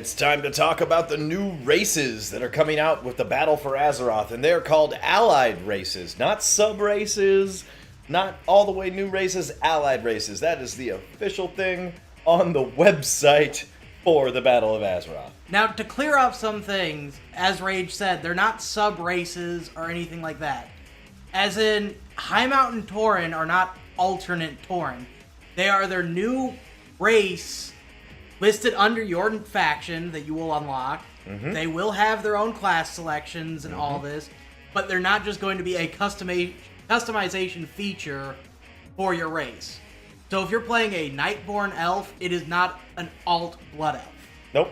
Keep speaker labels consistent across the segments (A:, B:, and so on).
A: It's time to talk about the new races that are coming out with the Battle for Azeroth, and they're called allied races, not sub-races, not all the way new races, allied races. That is the official thing on the website for the Battle of Azeroth.
B: Now, to clear up some things, as Rage said, they're not sub-races or anything like that. As in, High Mountain Tauren are not alternate Tauren. They are their new race listed under your faction that you will unlock. Mm-hmm. They will have their own class selections and all this, but they're not just going to be a customization feature for your race. So if you're playing a Nightborn elf, it is not an alt blood elf.
A: Nope.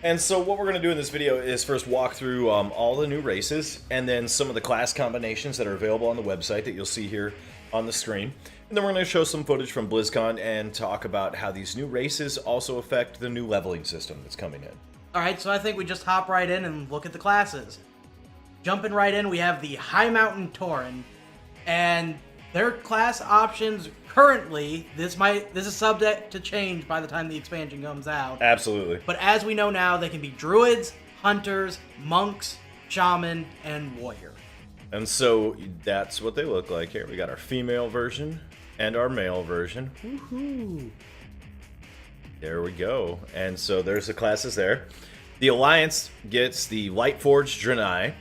A: And so what we're going to do in this video is first walk through all the new races, and then some of the class combinations that are available on the website that you'll see here on the screen. And then we're going to show some footage from BlizzCon and talk about how these new races also affect the new leveling system that's coming in.
B: Alright, so I think we just hop right in and look at the classes. Jumping right in, we have the High Mountain Tauren, and their class options currently, this is subject to change by the time the expansion comes out.
A: Absolutely.
B: But as we know now, they can be druids, hunters, monks, shaman, and warrior.
A: And so that's what they look like here. We got our female version and our male version. Woohoo! There we go. And so there's the classes there. The Alliance gets the Lightforged Draenei,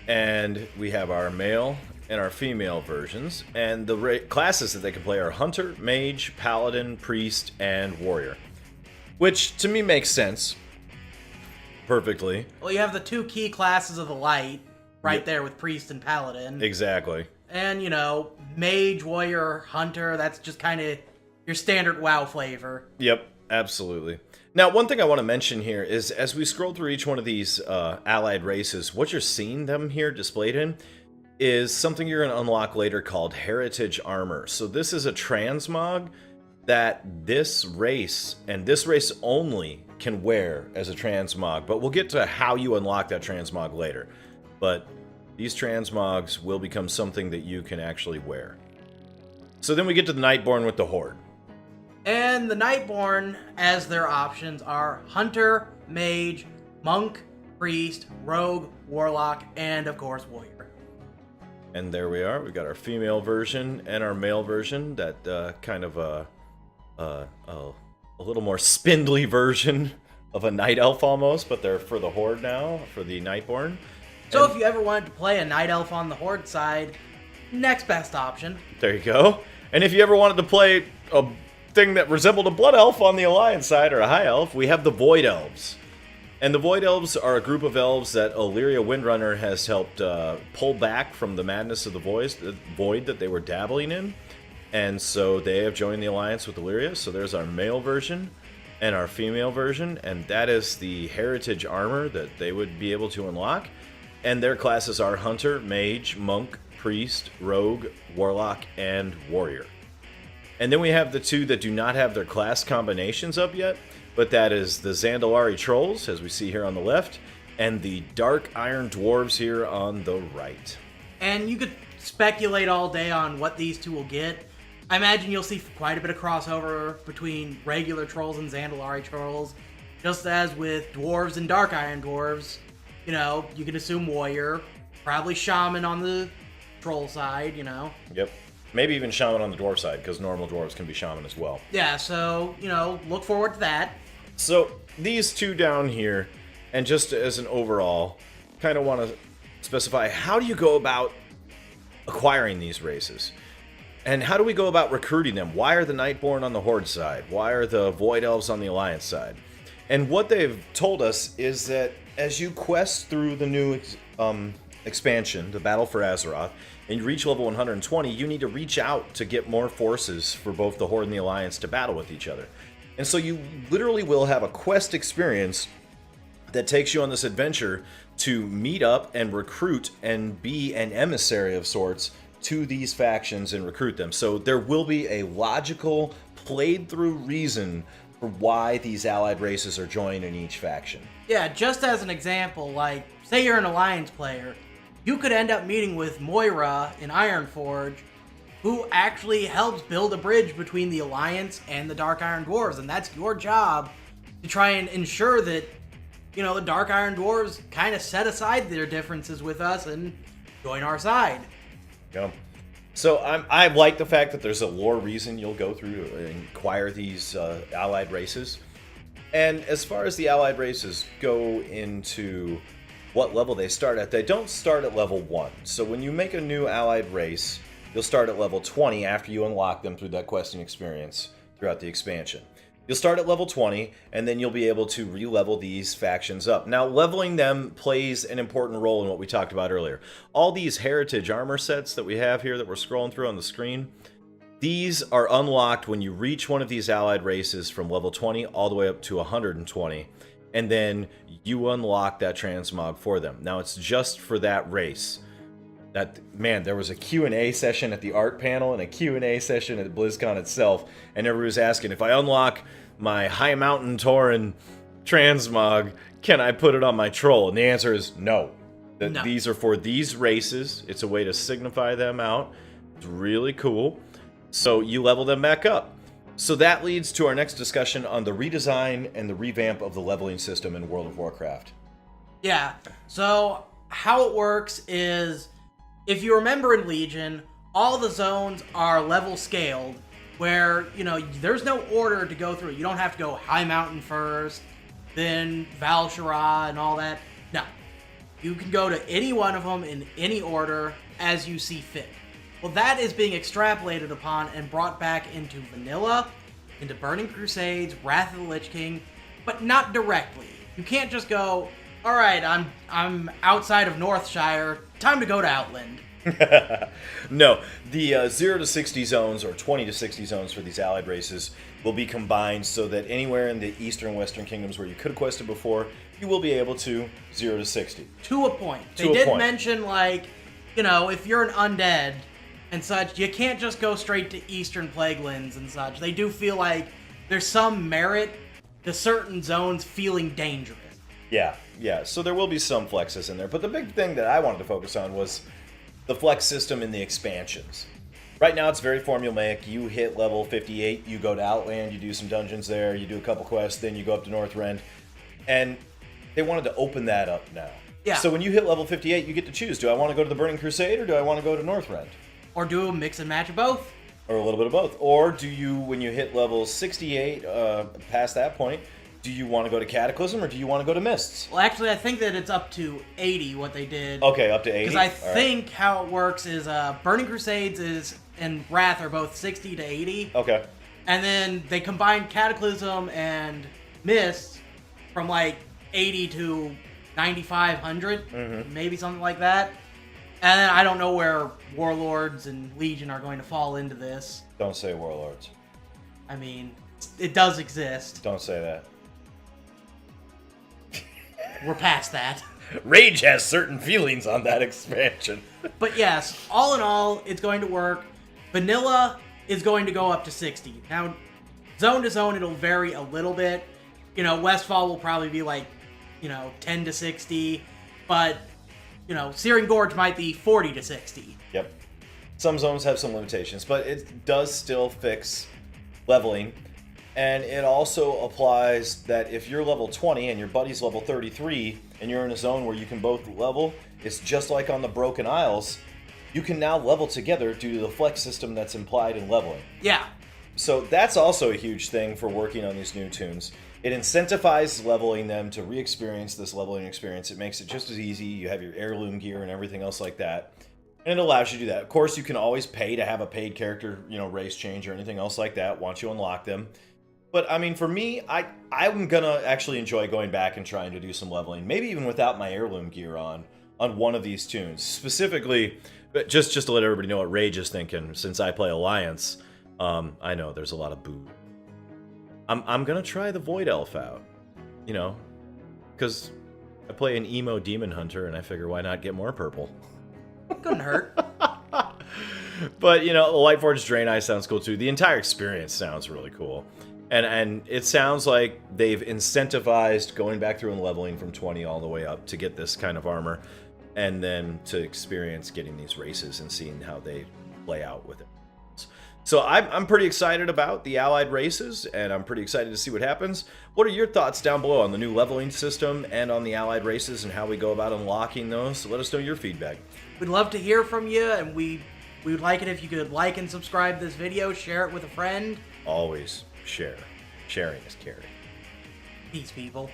A: and we have our male and our female versions. And the classes that they can play are Hunter, Mage, Paladin, Priest, and Warrior. Which, to me, makes sense. Perfectly.
B: Well, you have the two key classes of the Light right there with Priest and Paladin.
A: Exactly.
B: And, you know, Mage, Warrior, Hunter, that's just kind of your standard WoW flavor.
A: Yep, absolutely. Now, one thing I want to mention here is as we scroll through each one of these allied races, what you're seeing them here displayed in is something you're going to unlock later called Heritage Armor. So this is a transmog that this race, and this race only, can wear as a transmog. But we'll get to how you unlock that transmog later. But these transmogs will become something that you can actually wear. So then we get to the Nightborn with the Horde.
B: And the Nightborn, as their options, are Hunter, Mage, Monk, Priest, Rogue, Warlock, and, of course, Warrior.
A: And there we are. We got our female version and our male version. That kind of a little more spindly version of a Night Elf almost, but they're for the Horde now, for the Nightborn.
B: So if you ever wanted to play a Night Elf on the Horde side, next best option.
A: There you go. And if you ever wanted to play a thing that resembled a Blood Elf on the Alliance side, or a High Elf, we have the Void Elves. And the Void Elves are a group of elves that Illyria Windrunner has helped pull back from the madness of the void that they were dabbling in. And so they have joined the Alliance with Illyria. So there's our male version and our female version. And that is the Heritage Armor that they would be able to unlock. And their classes are Hunter, Mage, Monk, Priest, Rogue, Warlock, and Warrior. And then we have the two that do not have their class combinations up yet, but that is the Zandalari Trolls, as we see here on the left, and the Dark Iron Dwarves here on the right.
B: And you could speculate all day on what these two will get. I imagine you'll see quite a bit of crossover between regular Trolls and Zandalari Trolls, just as with Dwarves and Dark Iron Dwarves. You know, you can assume Warrior, probably Shaman on the Troll side, you know.
A: Yep. Maybe even Shaman on the Dwarf side, because normal Dwarves can be Shaman as well.
B: Yeah, so, you know, look forward to that.
A: So, these two down here, and just as an overall, kind of want to specify, how do you go about acquiring these races? And how do we go about recruiting them? Why are the Nightborn on the Horde side? Why are the Void Elves on the Alliance side? And what they've told us is that as you quest through the new expansion, the Battle for Azeroth, and you reach level 120, you need to reach out to get more forces for both the Horde and the Alliance to battle with each other. And so you literally will have a quest experience that takes you on this adventure to meet up and recruit and be an emissary of sorts to these factions and recruit them. So there will be a logical, played through reason for why these allied races are joined in each faction.
B: Yeah, just as an example, like, say you're an Alliance player, you could end up meeting with Moira in Ironforge, who actually helps build a bridge between the Alliance and the Dark Iron Dwarves, and that's your job, to to try and ensure that, you know, the Dark Iron Dwarves kind of set aside their differences with us and join our side.
A: Yeah. So I like the fact that there's a lore reason you'll go through and acquire these allied races. And as far as the allied races go into what level they start at, they don't start at level 1. So when you make a new allied race, you'll start at level 20 after you unlock them through that questing experience throughout the expansion. You'll start at level 20, and then you'll be able to re-level these factions up. Now, leveling them plays an important role in what we talked about earlier. All these heritage armor sets that we have here that we're scrolling through on the screen, these are unlocked when you reach one of these allied races from level 20 all the way up to 120, and then you unlock that transmog for them. Now, it's just for that race. Man, there was a Q&A session at the art panel and a Q&A session at BlizzCon itself, and everybody was asking, if I unlock my High Mountain Tauren transmog, can I put it on my troll? And the answer is no.
B: No.
A: These are for these races. It's a way to signify them out. It's really cool. So you level them back up. So that leads to our next discussion on the redesign and the revamp of the leveling system in World of Warcraft.
B: Yeah, so how it works is, if you remember in Legion, all the zones are level scaled, where, you know, there's no order to go through. You don't have to go High Mountain first, then Val-Shara and all that. No. You can go to any one of them in any order as you see fit. Well, that is being extrapolated upon and brought back into Vanilla, into Burning Crusades, Wrath of the Lich King, but not directly. You can't just go, alright, I'm outside of Northshire, time to go to Outland.
A: No, the 0 to 60 zones, or 20 to 60 zones for these allied races, will be combined so that anywhere in the eastern and western kingdoms where you could have quested before, you will be able to 0 to 60.
B: To a point. They did mention, like, you know, if you're an undead and such, you can't just go straight to Eastern Plaguelands and such. They do feel like there's some merit to certain zones feeling dangerous.
A: Yeah. So there will be some flexes in there. But the big thing that I wanted to focus on was the flex system in the expansions. Right now it's very formulaic. You hit level 58, you go to Outland, you do some dungeons there, you do a couple quests, then you go up to Northrend. And they wanted to open that up now.
B: Yeah.
A: So when you hit level 58, you get to choose. Do I want to go to the Burning Crusade or do I want to go to Northrend?
B: Or do a mix and match of both.
A: Or a little bit of both. Or do you, when you hit level 68, past that point, do you want to go to Cataclysm or do you want to go to Mists?
B: Well, actually, I think that it's up to 80 what they did.
A: Okay, up to 80?
B: Because I think how it works is Burning Crusades and Wrath are both 60 to 80.
A: Okay.
B: And then they combined Cataclysm and Mists from like 80 to 9,500, maybe something like that. And then I don't know where Warlords and Legion are going to fall into this.
A: Don't say Warlords.
B: I mean, it does exist.
A: Don't say that.
B: We're past that.
A: Rage has certain feelings on that expansion.
B: But yes, all in all, it's going to work. Vanilla is going to go up to 60. Now, zone to zone, it'll vary a little bit. You know, Westfall will probably be like, you know, 10 to 60. But, you know, Searing Gorge might be 40 to 60.
A: Yep. Some zones have some limitations, but it does still fix leveling. And it also applies that if you're level 20 and your buddy's level 33 and you're in a zone where you can both level, it's just like on the Broken Isles. You can now level together due to the flex system that's implied in leveling.
B: Yeah.
A: So that's also a huge thing for working on these new tunes. It incentivizes leveling them to re-experience this leveling experience. It makes it just as easy. You have your heirloom gear and everything else like that. And it allows you to do that. Of course, you can always pay to have a paid character, you know, race change or anything else like that once you unlock them. But, I mean, for me, I'm going to actually enjoy going back and trying to do some leveling. Maybe even without my heirloom gear on one of these tunes. Specifically, just to let everybody know what Rage is thinking, since I play Alliance, I know there's a lot of boo. I'm going to try the Void Elf out, you know, because I play an emo demon hunter, and I figure why not get more purple?
B: Couldn't hurt.
A: But, you know, the Lightforged Drain Eye sounds cool, too. The entire experience sounds really cool. And it sounds like they've incentivized going back through and leveling from 20 all the way up to get this kind of armor, and then to experience getting these races and seeing how they play out with it. So I'm pretty excited about the allied races, and I'm pretty excited to see what happens. What are your thoughts down below on the new leveling system and on the allied races and how we go about unlocking those? So let us know your feedback.
B: We'd love to hear from you, and we would like it if you could like and subscribe this video, share it with a friend.
A: Always share. Sharing is caring.
B: Peace, people.